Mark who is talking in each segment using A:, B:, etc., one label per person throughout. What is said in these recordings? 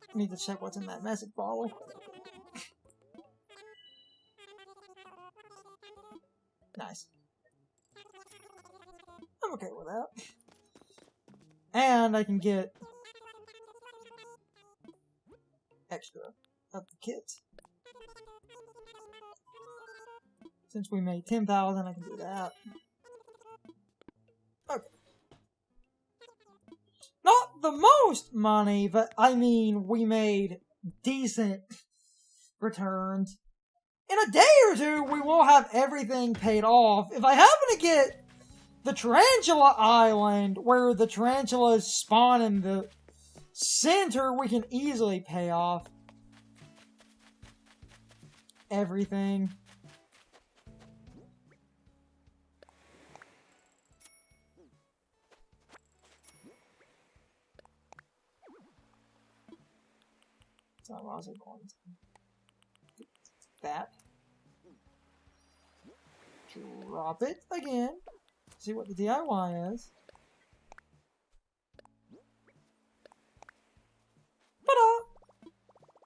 A: I need to check what's in that message bottle. Nice. I'm okay with that. And I can get extra of the kits. Since we made 10,000, I can do that. Okay. Not the most money, but I mean, we made decent returns. In a day or two, we will have everything paid off. If I happen to get the Tarantula Island, where the tarantulas spawn in the center, we can easily pay off everything. So I was going to that. Drop it again. See what the DIY is. Ta-da!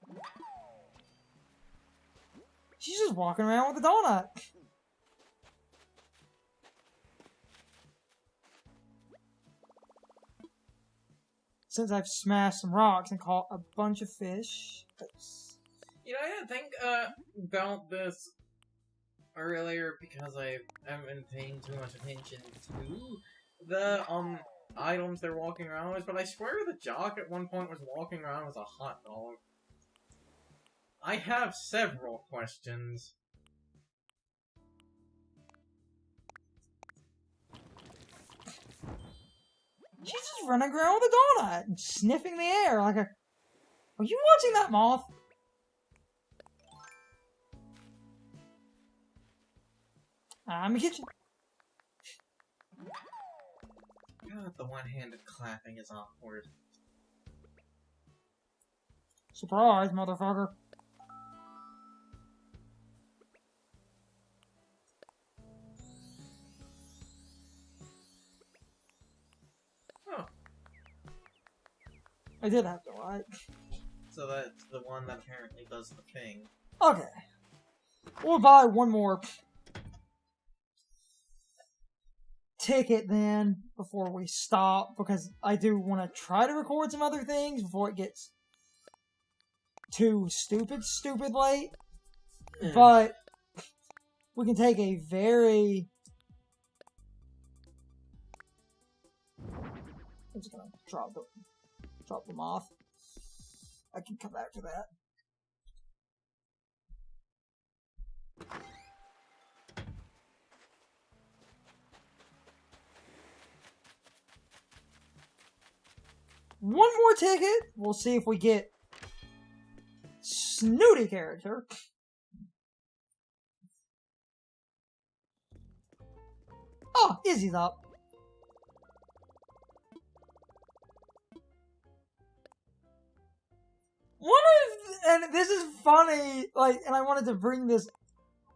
A: She's just walking around with a donut. Since I've smashed some rocks and caught a bunch of fish.
B: You know, I didn't think about this earlier because I haven't been paying too much attention to the items they're walking around with, but I swear the jock at one point was walking around with a hot dog. I have several questions.
A: She's just running around with a donut and sniffing the air like a... Are you watching that moth? I'm in the kitchen.
B: God, the one-handed clapping is awkward.
A: Surprise, motherfucker.
B: Huh.
A: I did have to, right?
B: So that's the one that apparently does the thing.
A: Okay. We'll buy one more ticket then before we stop, because I do want to try to record some other things before it gets too stupid late. But we can take a very... I'm just gonna drop them off. I can come back to that. One more ticket. We'll see if we get Snooty character. Oh, Izzy's up. And this is funny, like, and I wanted to bring this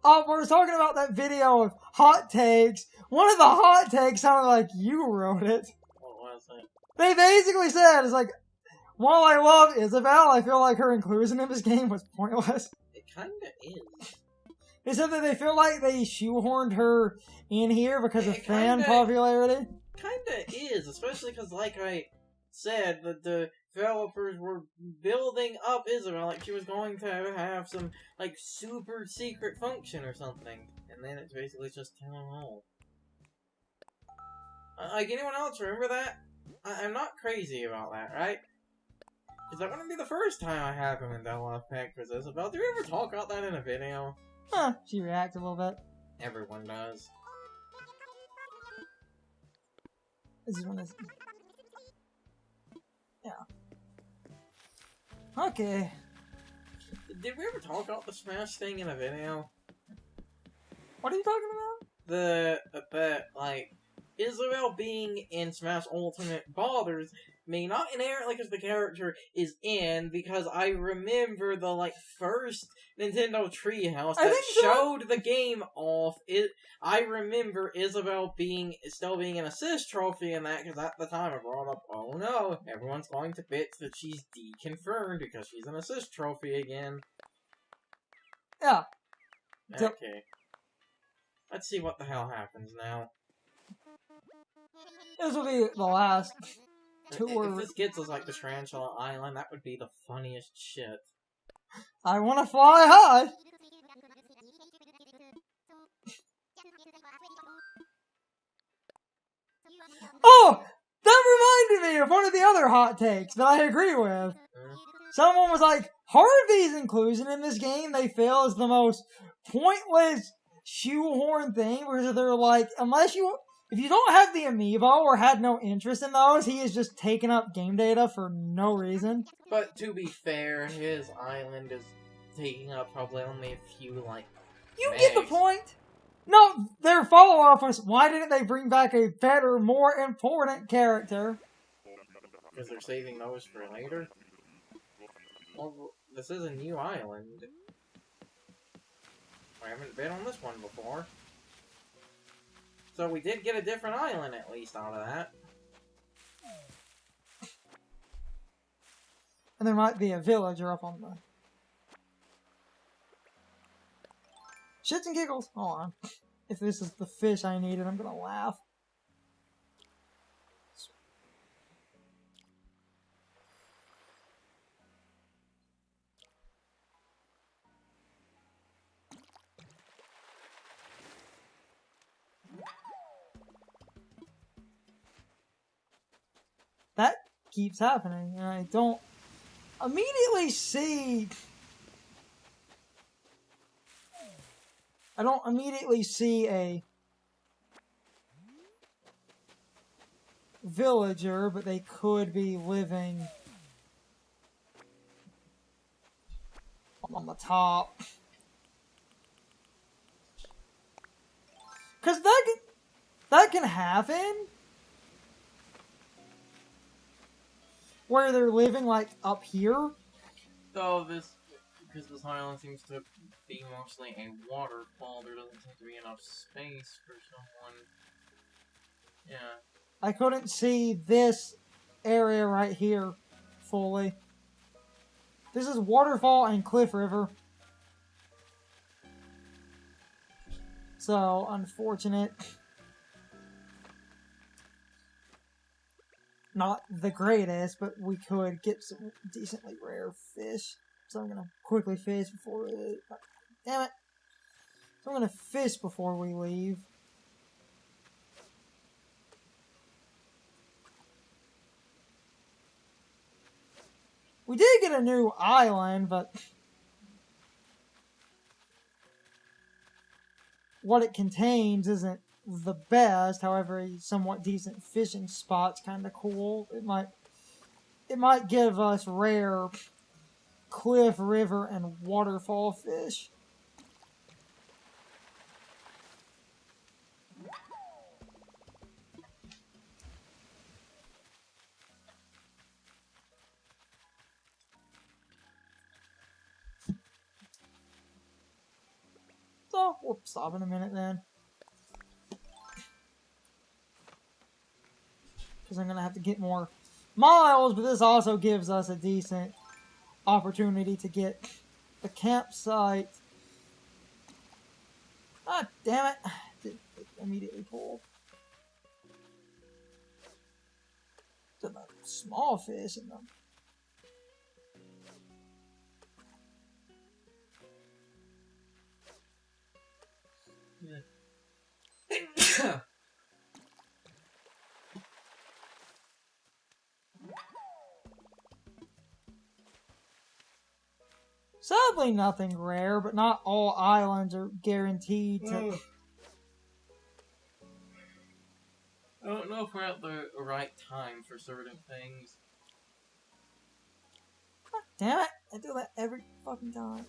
A: up. We were talking about that video of hot takes. One of the hot takes sounded like you wrote it.
B: What was it?
A: They basically said, it's like, while I love Isabelle, I feel like her inclusion in this game was pointless.
B: It kinda is.
A: They said that they feel like they shoehorned her in here because of fan popularity.
B: Kinda is, especially because, like I said, that the developers were building up Isabelle like she was going to have some, like, super secret function or something. And then it's basically just Town Hall. Like, anyone else remember that? I'm not crazy about that, right? Because that wouldn't be the first time I have a Mandela effect with Isabelle. Do we ever talk about that in a video?
A: Huh, she reacts a little bit.
B: Everyone does.
A: This is one of... Yeah. Okay.
B: Did we ever talk about the Smash thing in a video?
A: What are you talking about?
B: Like, Isabelle being in Smash Ultimate bothers me, not inherently because the character is in, because I remember the, like, first Nintendo Treehouse
A: I
B: that
A: think so.
B: showed the game off. I remember Isabelle still being an assist trophy in that, because at the time I brought up, oh no, everyone's going to bits that she's deconfirmed because she's an assist trophy again.
A: Yeah.
B: Okay. Let's see what the hell happens now.
A: This will be the last
B: If
A: tour.
B: this gets us like the Tarantula Island, that would be the funniest shit.
A: I want to fly high. Oh, that reminded me of one of the other hot takes that I agree with. Someone was like, Harvey's inclusion in this game, they feel, is the most pointless shoehorn thing, because they're like, if you don't have the amiibo or had no interest in those, he is just taking up game data for no reason.
B: But to be fair, his island is taking up probably only a few, like,
A: You get the point. No, their follow-up was, why didn't they bring back a better, more important character?
B: Because they're saving those for later. Well, this is a new island. I haven't been on this one before. So we did get a different island, at least, out of that.
A: And there might be a villager up on the... Shits and giggles. Hold on. If this is the fish I needed, I'm gonna laugh. That keeps happening, and I don't immediately see... I don't immediately see a villager, but they could be living on the top. Because that can happen. Where they're living, like, up here.
B: So because this island seems to be mostly a waterfall, there doesn't seem to be enough space for someone. Yeah.
A: I couldn't see this area right here fully. This is Waterfall and Cliff River. So, unfortunate. Not the greatest, but we could get some decently rare fish. So I'm gonna quickly fish before we... Damn it! So I'm gonna fish before we leave. We did get a new island, but... what it contains isn't the best. However, a somewhat decent fishing spot's kind of cool. It might give us rare cliff, river, and waterfall fish. So, we'll stop in a minute then. Because I'm going to have to get more miles, but this also gives us a decent opportunity to get the campsite. Ah, damn it. It immediately pulled. It's a small fish in them.
B: Yeah.
A: Sadly, nothing rare, but not all islands are guaranteed to...
B: I don't know if we're at the right time for certain things.
A: God damn it! I do that every fucking time.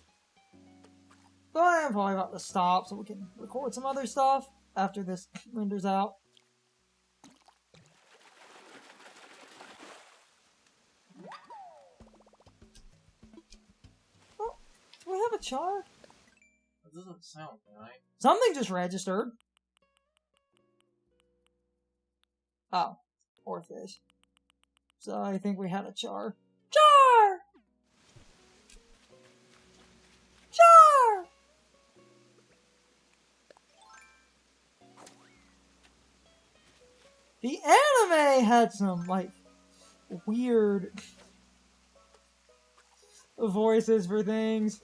A: So I am probably about to stop so we can record some other stuff after this renders out. a char?
B: That doesn't sound right.
A: Something just registered. Oh, or fish. So I think we had a char. Char! Char! The anime had some, like, weird voices for things.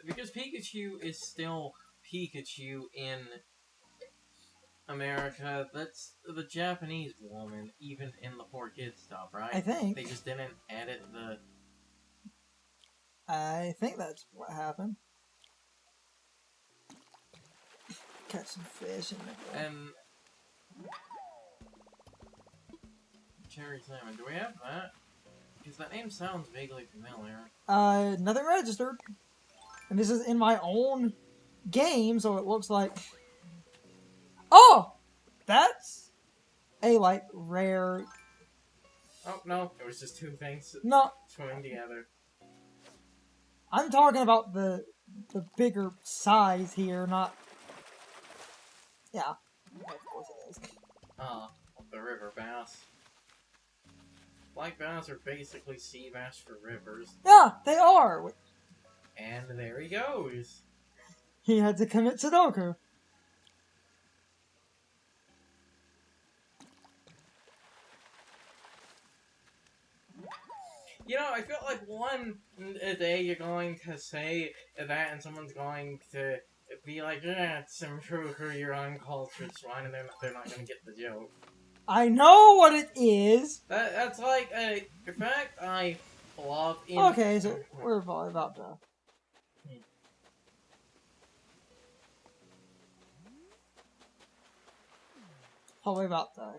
B: Because Pikachu is still Pikachu in America, that's the Japanese woman, even in the 4Kids stuff, right?
A: I think.
B: They just didn't edit the...
A: I think that's what happened. Catch some fish and
B: And... Cherry Salmon, do we have that? Because that name sounds vaguely familiar.
A: nothing registered. And this is in my own game, so it looks like... Oh! That's a, like, rare...
B: Oh, no, it was just two things
A: No,
B: swimming together.
A: I'm talking about the bigger size here, not... Yeah. Of course it is.
B: The river bass. Black bass are basically sea bass for rivers.
A: Yeah, they are!
B: And there he goes.
A: He had to commit Sudoku.
B: You know, I feel like one day you're going to say that and someone's going to be like, yeah, it's some true you're uncultured swine, and they're not going to get the joke.
A: I know what it is!
B: That's like, in fact, I love...
A: Okay, so we're probably about to... Probably about to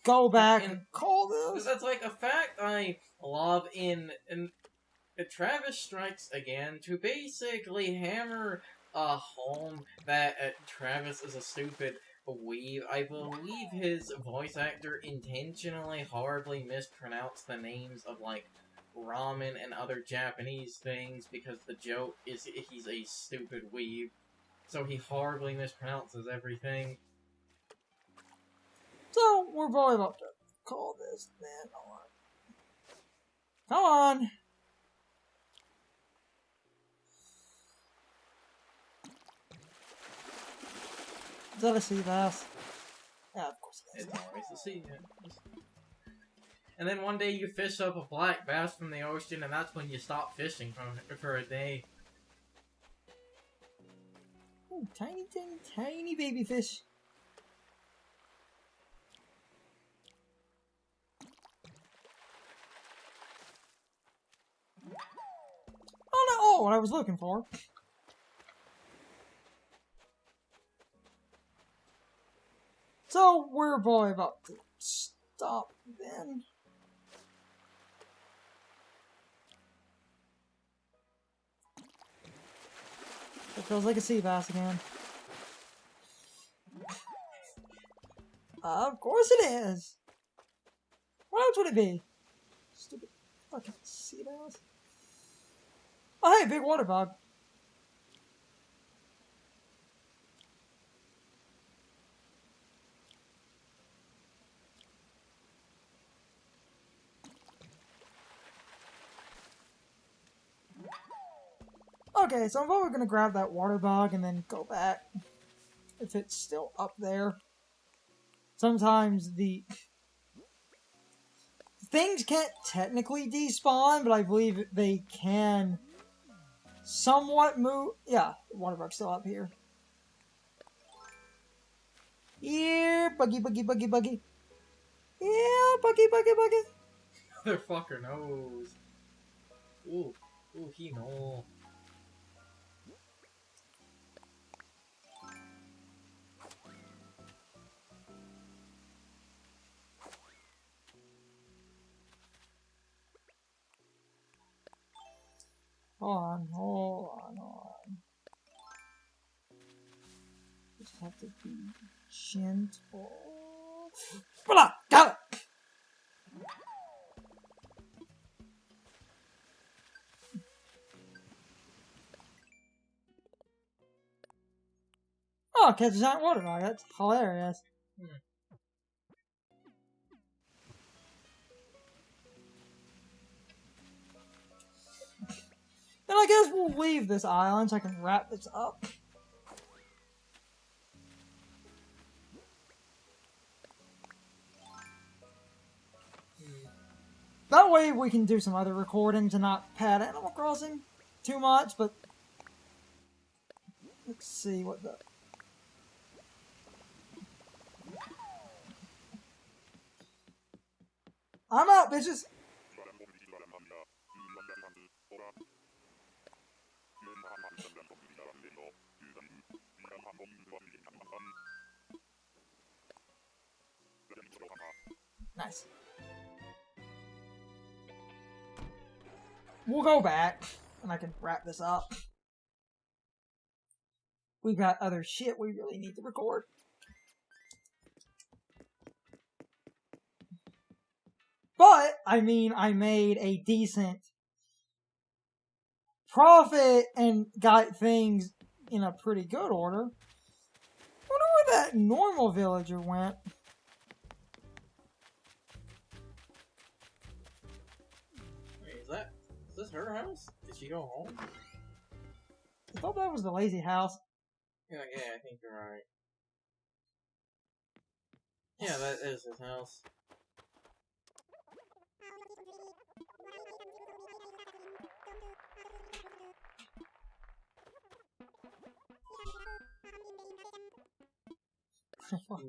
A: go back and call this.
B: That's like a fact I love in Travis Strikes Again to basically hammer home that Travis is a stupid weeb. I believe his voice actor intentionally horribly mispronounced the names of like ramen and other Japanese things because the joke is he's a stupid weeb. So he horribly mispronounces everything.
A: So, we're probably about to call this, man. Come on! Is that a sea bass? Yeah, of course it is.
B: It's always the sea. And then one day you fish up a black bass from the ocean, and that's when you stop fishing for a day.
A: Ooh, tiny, tiny, tiny baby fish. Oh no! Oh, what I was looking for. So, we're probably about to stop then. It feels like a sea bass again. Of course it is! What else would it be? Stupid fucking sea bass. Oh hey, big water bug. Okay, so I'm probably gonna grab that water bug and then go back. If it's still up there. Sometimes the things can't technically despawn, but I believe they can somewhat move. Yeah, the water bug's still up here. Here, buggy, buggy, buggy, buggy. Yeah, buggy, buggy, buggy.
B: Motherfucker knows. Ooh, he knows.
A: Hold on. Just have to be gentle. Voila! Got it! I'll catch a giant water dog. That's hilarious. Then I guess we'll leave this island so I can wrap this up. That way we can do some other recordings and not pad Animal Crossing too much, but let's see what the... I'm out, bitches! Nice. We'll go back, and I can wrap this up. We've got other shit we really need to record. But, I mean, I made a decent profit and got things in a pretty good order. I wonder where that normal villager went.
B: Wait, is this her house? Did she go home?
A: I thought that was the lazy house.
B: Yeah, I think you're right. Yeah, that is his house.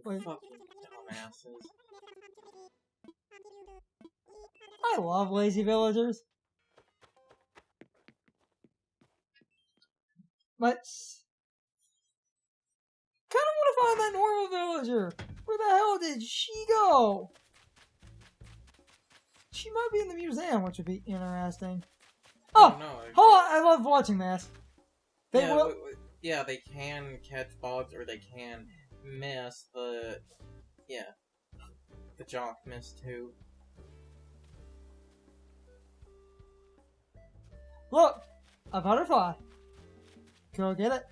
A: Wait.
B: Fucking dumbasses.
A: I love lazy villagers. But kind of want to find that normal villager. Where the hell did she go? She might be in the museum, which would be interesting. Oh,
B: no.
A: hold on, I love watching this. They will.
B: Yeah, they can catch bugs or they can miss the jock miss too.
A: Look, a butterfly. Go get it.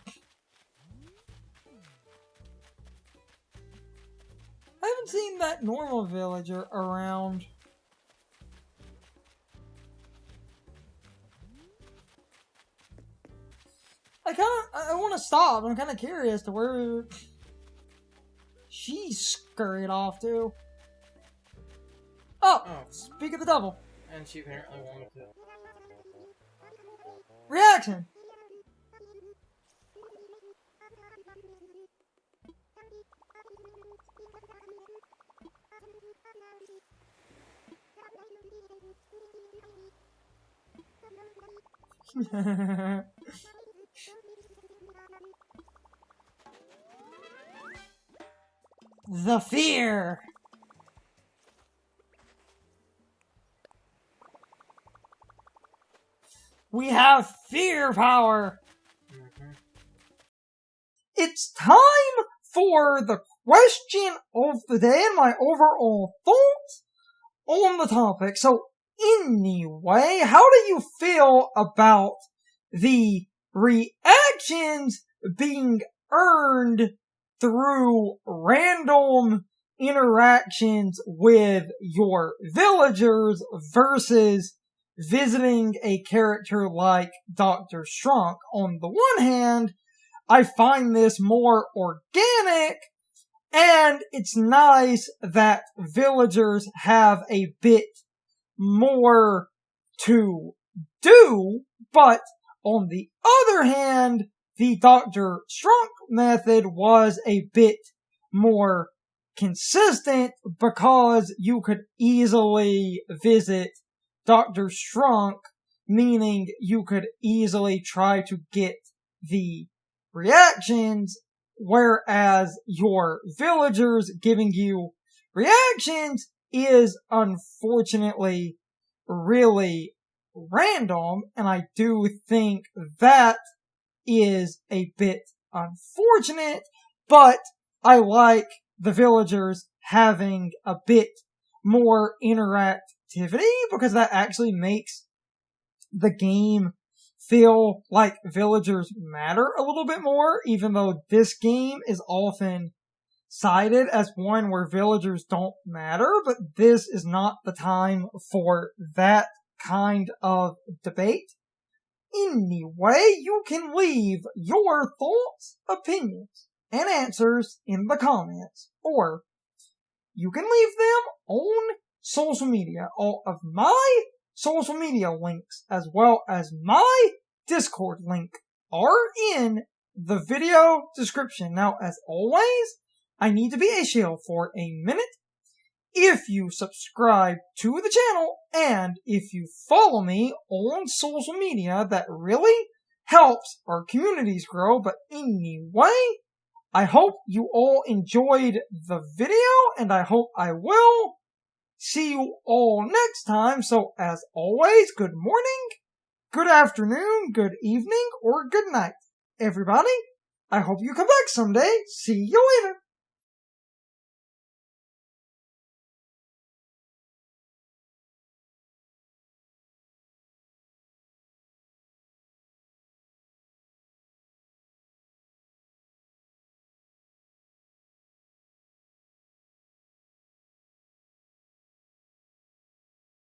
A: I haven't seen that normal villager around. I want to stop. I'm kind of curious to where she scurried off to. Oh, speak of the devil.
B: And she apparently wanted to.
A: Reaction. The fear. We have fear power. It's time for the question of the day and my overall thoughts on the topic. So, anyway, how do you feel about the reactions being earned through random interactions with your villagers versus visiting a character like Dr. Strunk? On the one hand, I find this more organic, and it's nice that villagers have a bit more to do, but on the other hand, the Dr. Strunk method was a bit more consistent because you could easily visit Dr. Strunk, meaning you could easily try to get the reactions, whereas your villagers giving you reactions is unfortunately really random, and I do think that is a bit unfortunate, but I like the villagers having a bit more interactivity because that actually makes the game feel like villagers matter a little bit more, even though this game is often cited as one where villagers don't matter, but this is not the time for that kind of debate. Anyway, you can leave your thoughts, opinions, and answers in the comments, or you can leave them on social media. All of my social media links, as well as my Discord link, are in the video description. Now, as always, I need to be a shill for a minute. If you subscribe to the channel and if you follow me on social media, that really helps our communities grow. But anyway, I hope you all enjoyed the video, and I hope I will see you all next time. So as always, good morning, good afternoon, good evening, or good night, everybody. I hope you come back someday. See you later.